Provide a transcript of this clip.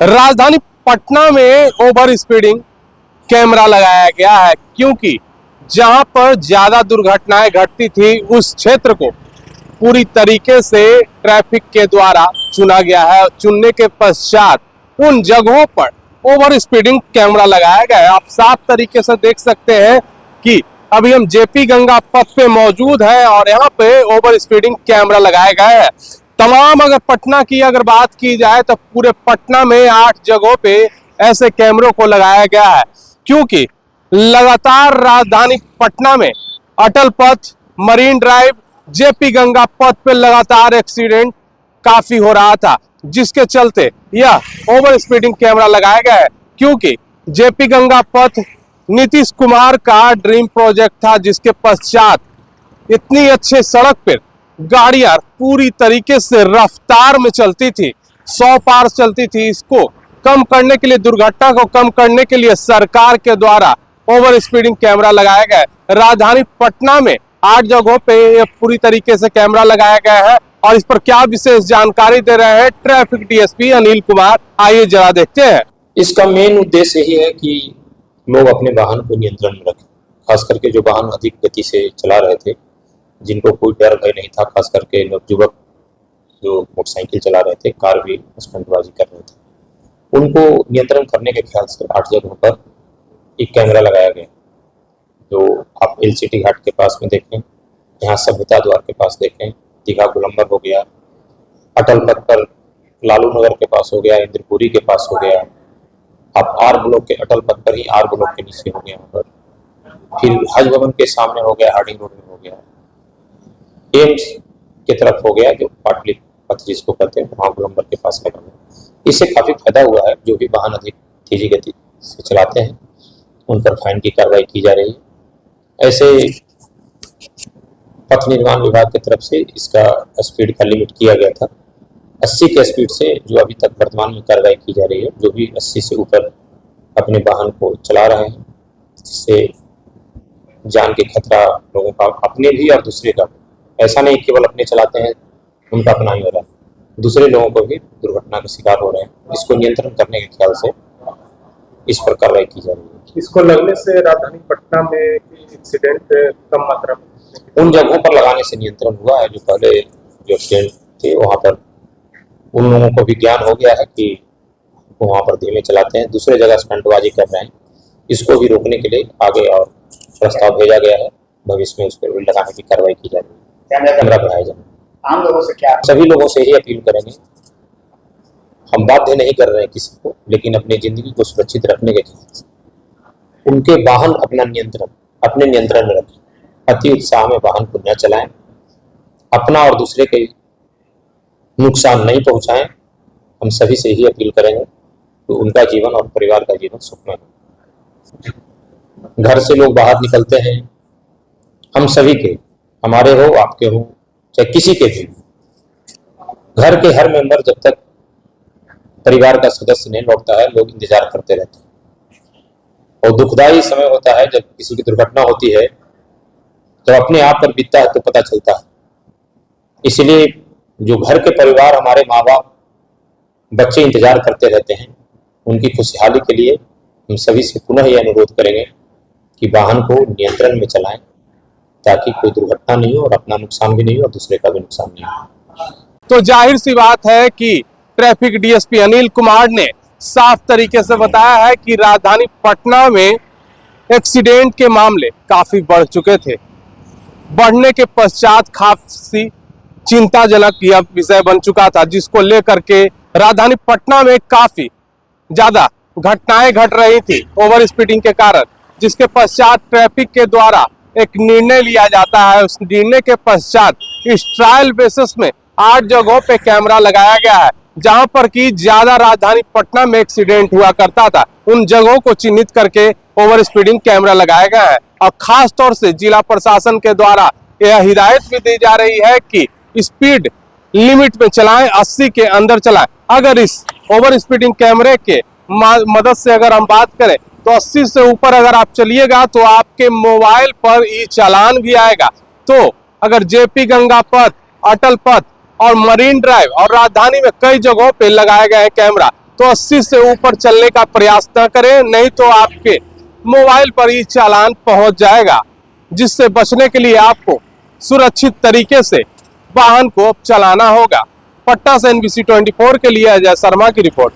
राजधानी पटना में over speeding camera लगाया गया है, क्योंकि जहां पर ज्यादा दुर्घटनाएं घटती थी उस क्षेत्र को पूरी तरीके से ट्रैफिक के द्वारा चुना गया है। चुनने के पश्चात उन जगहों पर ओवर स्पीडिंग कैमरा लगाया गया है। आप साफ तरीके से देख सकते हैं कि अभी हम जेपी गंगा पथ पे मौजूद है और यहाँ पे ओवर स्पीडिंग कैमरा लगाया गया है। तमाम अगर पटना की अगर बात की जाए तो पूरे पटना में 8 जगहों पे ऐसे कैमरों को लगाया गया है, क्योंकि लगातार राजधानी पटना में अटल पथ, मरीन ड्राइव, जेपी गंगा पथ पे लगातार एक्सीडेंट काफी हो रहा था, जिसके चलते यह ओवर स्पीडिंग कैमरा लगाया गया है। क्योंकि जेपी गंगा पथ नीतीश कुमार का ड्रीम प्रोजेक्ट था, जिसके पश्चात इतनी अच्छे सड़क पर गाड़ियां पूरी तरीके से रफ्तार में चलती थी, 100 पार चलती थी। इसको कम करने के लिए, दुर्घटना को कम करने के लिए सरकार के द्वारा ओवर स्पीडिंग कैमरा लगाया गया है। राजधानी पटना में 8 जगहों पे पूरी तरीके से कैमरा लगाया गया है और इस पर क्या विशेष जानकारी दे रहे हैं ट्रैफिक डीएसपी अनिल कुमार, आइए जरा देखते हैं। इसका मेन उद्देश्य यही है कि लोग अपने वाहन को नियंत्रण में रखें, खास करके जो वाहन अधिक गति से चला रहे थे, जिनको कोई डर भय नहीं था, खास करके नवयुवक जो मोटरसाइकिल चला रहे थे, कार भी स्टंटबाजी कर रहे थे, उनको नियंत्रण करने के ख्याल से 8 जगहों पर एक कैमरा लगाया गया। जो आप एलसीटी घाट के पास में देखें, यहाँ सभ्यता द्वार के पास देखें, दीघा गोलंबर हो गया, अटल पथ पर लालू नगर के पास हो गया, इंद्रपुरी के पास हो गया, आप आर ब्लॉक के अटल पथ पर ही आर ब्लॉक के नीचे हो गया, पर फिर हज भवन के सामने हो गया, हार्डिंग रोड में हो गया, एम्स की तरफ हो गया, जो पाटली पथ जिसको कहते हैं, वहाँ गोलंबर के पास लगा हुआ। इससे काफी फायदा हुआ है। जो भी वाहन अधिक तेजी गति से चलाते हैं उन पर फाइन की कार्रवाई की जा रही है। ऐसे पथ निर्माण विभाग की तरफ से इसका स्पीड का लिमिट किया गया था 80 के स्पीड से, जो अभी तक वर्तमान में कार्रवाई की जा रही है। जो भी 80 से ऊपर अपने वाहन को चला रहे हैं, जिससे जान के खतरा लोगों का, अपने भी और दूसरे का, ऐसा नहीं केवल अपने चलाते हैं उनका अपना ही हो रहा है, दूसरे लोगों को भी दुर्घटना का शिकार हो रहे हैं। इसको नियंत्रण करने के ख्याल से इस पर कार्रवाई की जा रही है। इसको लगने से राजधानी पटना में एक्सीडेंट कम मात्रा में उन जगहों पर लगाने से नियंत्रण हुआ है। जो पहले जो एक्सीडेंट थे वहाँ पर उन लोगों को भी ज्ञान हो गया है कि वहाँ पर धीमे चलाते हैं, दूसरे जगह स्टंटबाजी कर रहे हैं। इसको भी रोकने के लिए आगे और प्रस्ताव भेजा गया है। भविष्य में उस पर लगाने की कार्रवाई की जा रही है, कैमरा बनाया जाए। आम लोगों से क्या, सभी लोगों से ही अपील करेंगे, हम बाध्य नहीं कर रहे हैं किसी को, लेकिन अपनी जिंदगी को सुरक्षित रखने के ख्याल से उनके वाहन अपने नियंत्रण में रखें, अति उत्साह में वाहन को न चलाएं, अपना और दूसरे के नुकसान नहीं पहुंचाएं। हम सभी से ही अपील करेंगे कि उनका जीवन और परिवार का जीवन सुखमय हो। घर से लोग बाहर निकलते हैं, हम सभी के, हमारे हो, आपके हो, चाहे किसी के भी, घर के हर मेंबर जब तक परिवार का सदस्य नहीं लौटता है, लोग इंतजार करते रहते हैं। और दुखदायी समय होता है जब किसी की दुर्घटना होती है, जब अपने आप पर बीतता है तो पता चलता है। इसलिए जो घर के परिवार, हमारे माँ बाप, बच्चे इंतजार करते रहते हैं, उनकी खुशहाली के लिए हम सभी से पुनः यह अनुरोध करेंगे कि वाहन को नियंत्रण में चलाएं, ताकि कोई दुर्घटना नहीं हो और अपना नुकसान भी नहीं हो और दूसरे का भी नुकसान नहीं हो। तो जाहिर सी बात है कि ट्रैफिक डीएसपी अनिल कुमार ने साफ तरीके से बताया है कि राजधानी पटना में एक्सीडेंट के मामले काफी बढ़ चुके थे। बढ़ने के पश्चात काफी चिंताजनक यह विषय बन चुका था, जिसको लेकर के राजधानी पटना में काफी ज्यादा घटनाएं घट रही थी ओवर स्पीडिंग के कारण, जिसके पश्चात ट्रैफिक के द्वारा एक निर्णय लिया जाता है। उस निर्णय के पश्चात इस ट्रायल बेसिस में 8 जगहों पे कैमरा लगाया गया है, जहां पर कि ज्यादा राजधानी पटना में एक्सीडेंट हुआ करता था। उन जगहों को चिन्हित करके ओवर स्पीडिंग कैमरा लगाया गया है और खास तौर से जिला प्रशासन के द्वारा यह हिदायत भी दी जा रही है कि स्पीड लिमिट में चलाएं, 80 के अंदर चलाएं। अगर इस ओवर स्पीडिंग कैमरे के मदद से अगर हम बात करें तो 80 से ऊपर अगर आप चलिएगा तो आपके मोबाइल पर ई चालान भी आएगा। तो अगर जेपी गंगा पथ, अटल पथ और मरीन ड्राइव और राजधानी में कई जगहों पे लगाया गया है कैमरा, तो 80 से ऊपर चलने का प्रयास न करें, नहीं तो आपके मोबाइल पर ही चालान पहुंच जाएगा, जिससे बचने के लिए आपको सुरक्षित तरीके से वाहन को चलाना होगा। पटना से NBC 24 के लिए अजय शर्मा की रिपोर्ट।